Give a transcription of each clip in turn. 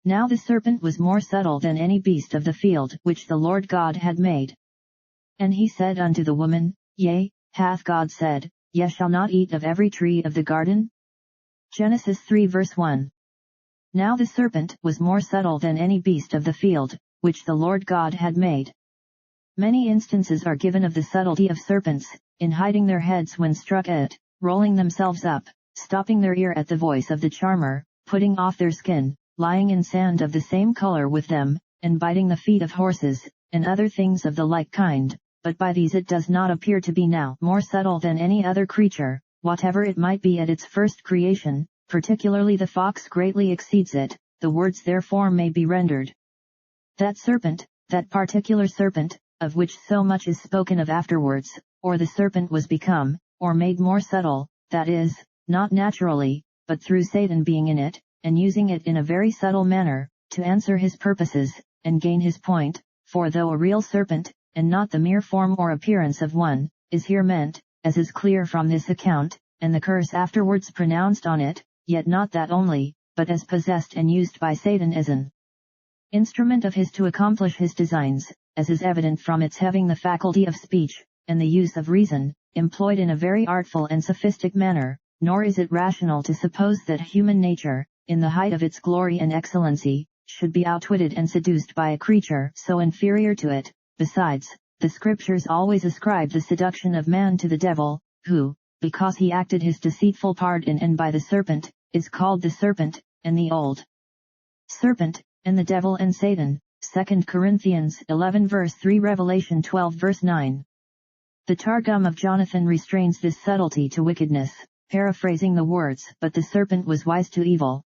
Now the serpent was more subtle than any beast of the field which the Lord God had made. And he said unto the woman, Yea, hath God said, Ye shall not eat of every tree of the garden? Genesis 3 verse 1. Now the serpent was more subtle than any beast of the field, which the Lord God had made. Many instances are given of the subtlety of serpents, in hiding their heads when struck at, rolling themselves up, stopping their ear at the voice of the charmer, putting off their skin, lying in sand of the same color with them, and biting the feet of horses, and other things of the like kind, but by these it does not appear to be now more subtle than any other creature, whatever it might be at its first creation, particularly the fox greatly exceeds it. The words therefore may be rendered, that serpent, that particular serpent, of which so much is spoken of afterwards, or the serpent was become, or made more subtle, that is, not naturally, but through Satan being in it, and using it in a very subtle manner, to answer his purposes, and gain his point, for though a real serpent, and not the mere form or appearance of one, is here meant, as is clear from this account, and the curse afterwards pronounced on it, yet not that only, but as possessed and used by Satan as an instrument of his to accomplish his designs, as is evident from its having the faculty of speech, and the use of reason, employed in a very artful and sophistic manner, nor is it rational to suppose that human nature, in the height of its glory and excellency, should be outwitted and seduced by a creature so inferior to it. Besides, the Scriptures always ascribe the seduction of man to the devil, who, because he acted his deceitful part in and by the serpent, is called the serpent, and the old serpent, and the devil and Satan. 2 Corinthians 11 verse 3, Revelation 12 verse 9. The Targum of Jonathan restrains this subtlety to wickedness, paraphrasing the words, but the serpent was wise to evil.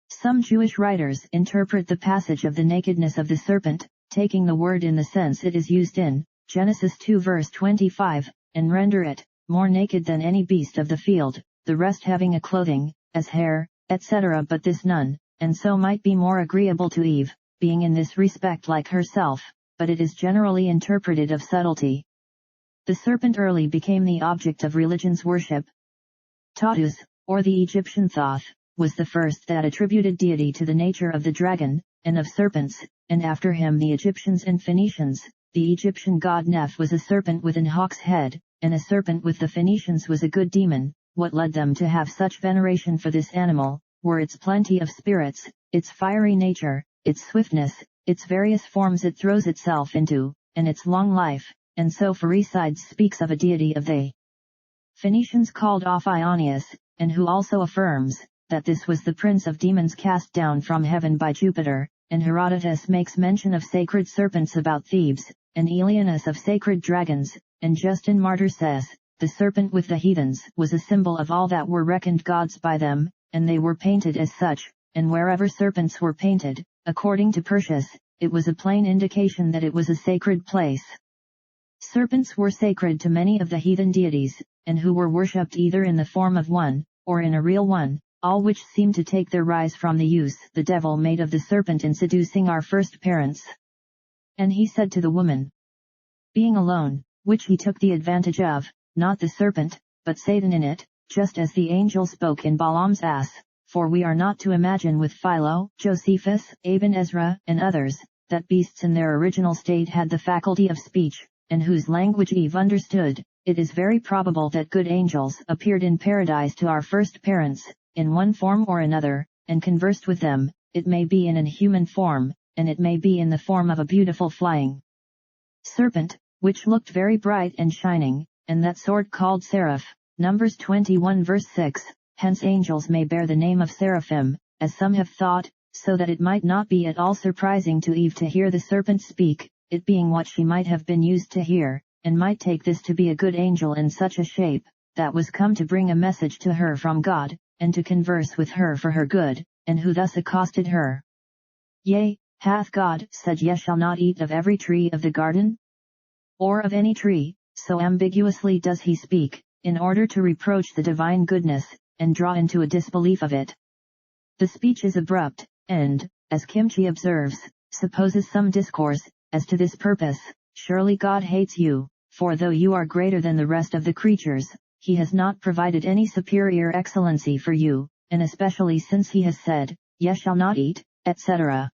Some Jewish writers interpret the passage of the nakedness of the serpent, taking the word in the sense it is used in, Genesis 2 verse 25, and render it, more naked than any beast of the field, the rest having a clothing, as hair, etc. But this none, and so might be more agreeable to Eve, being in this respect like herself, but it is generally interpreted of subtlety. The serpent early became the object of religion's worship. Tautuz, or the Egyptian Thoth, was the first that attributed deity to the nature of the dragon, and of serpents, and after him the Egyptians and Phoenicians. The Egyptian god Neph was a serpent with an hawk's head, and a serpent with the Phoenicians was a good demon. What led them to have such veneration for this animal, were its plenty of spirits, its fiery nature, its swiftness, its various forms it throws itself into, and its long life, and so Pherecydes speaks of a deity of the Phoenicians called Ophionius, and who also affirms, that this was the prince of demons cast down from heaven by Jupiter, and Herodotus makes mention of sacred serpents about Thebes, and Elianus of sacred dragons, and Justin Martyr says, the serpent with the heathens was a symbol of all that were reckoned gods by them, and they were painted as such, and wherever serpents were painted, according to Persius, it was a plain indication that it was a sacred place. Serpents were sacred to many of the heathen deities, and who were worshipped either in the form of one, or in a real one, all which seem to take their rise from the use the devil made of the serpent in seducing our first parents. And he said to the woman, being alone, which he took the advantage of, not the serpent, but Satan in it, just as the angel spoke in Balaam's ass, for we are not to imagine with Philo, Josephus, Aben Ezra, and others, that beasts in their original state had the faculty of speech, and whose language Eve understood. It is very probable that good angels appeared in paradise to our first parents, in one form or another, and conversed with them. It may be in an human form, and it may be in the form of a beautiful flying serpent, which looked very bright and shining, and that sort called seraph. Numbers 21 verse 6, hence angels may bear the name of seraphim, as some have thought, so that it might not be at all surprising to Eve to hear the serpent speak, it being what she might have been used to hear, and might take this to be a good angel in such a shape, that was come to bring a message to her from God, and to converse with her for her good, and who thus accosted her. Yea, hath God said ye shall not eat of every tree of the garden? Or of any tree, so ambiguously does he speak, in order to reproach the divine goodness, and draw into a disbelief of it. The speech is abrupt, and, as Kimchi observes, supposes some discourse, as to this purpose, surely God hates you, for though you are greater than the rest of the creatures, he has not provided any superior excellency for you, and especially since he has said, ye shall not eat, etc.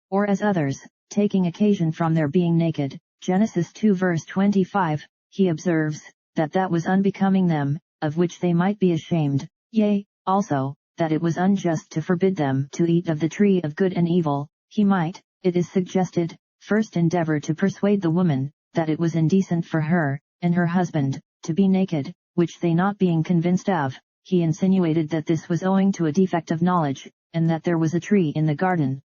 Or as others, taking occasion from their being naked, Genesis 2 verse 25, he observes, that was unbecoming them, of which they might be ashamed, yea, also, that it was unjust to forbid them to eat of the tree of good and evil. He might, it is suggested, first endeavor to persuade the woman, that it was indecent for her, and her husband, to be naked, which they not being convinced of, he insinuated that this was owing to a defect of knowledge, and that there was a tree in the garden,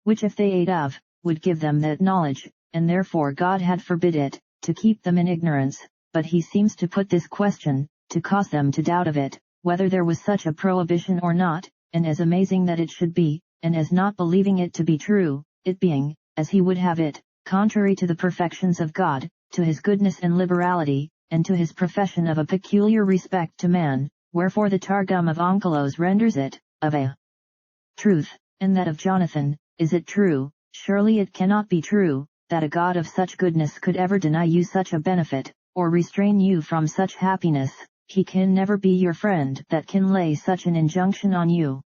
which if they ate of, would give them that knowledge, and therefore God had forbid it, to keep them in ignorance. But he seems to put this question, to cause them to doubt of it, whether there was such a prohibition or not, and as amazing that it should be, and as not believing it to be true, it being, as he would have it, contrary to the perfections of God, to his goodness and liberality, and to his profession of a peculiar respect to man, wherefore the Targum of Onkelos renders it, of a truth, and that of Jonathan, is it true? Surely it cannot be true, that a God of such goodness could ever deny you such a benefit, or restrain you from such happiness. He can never be your friend that can lay such an injunction on you.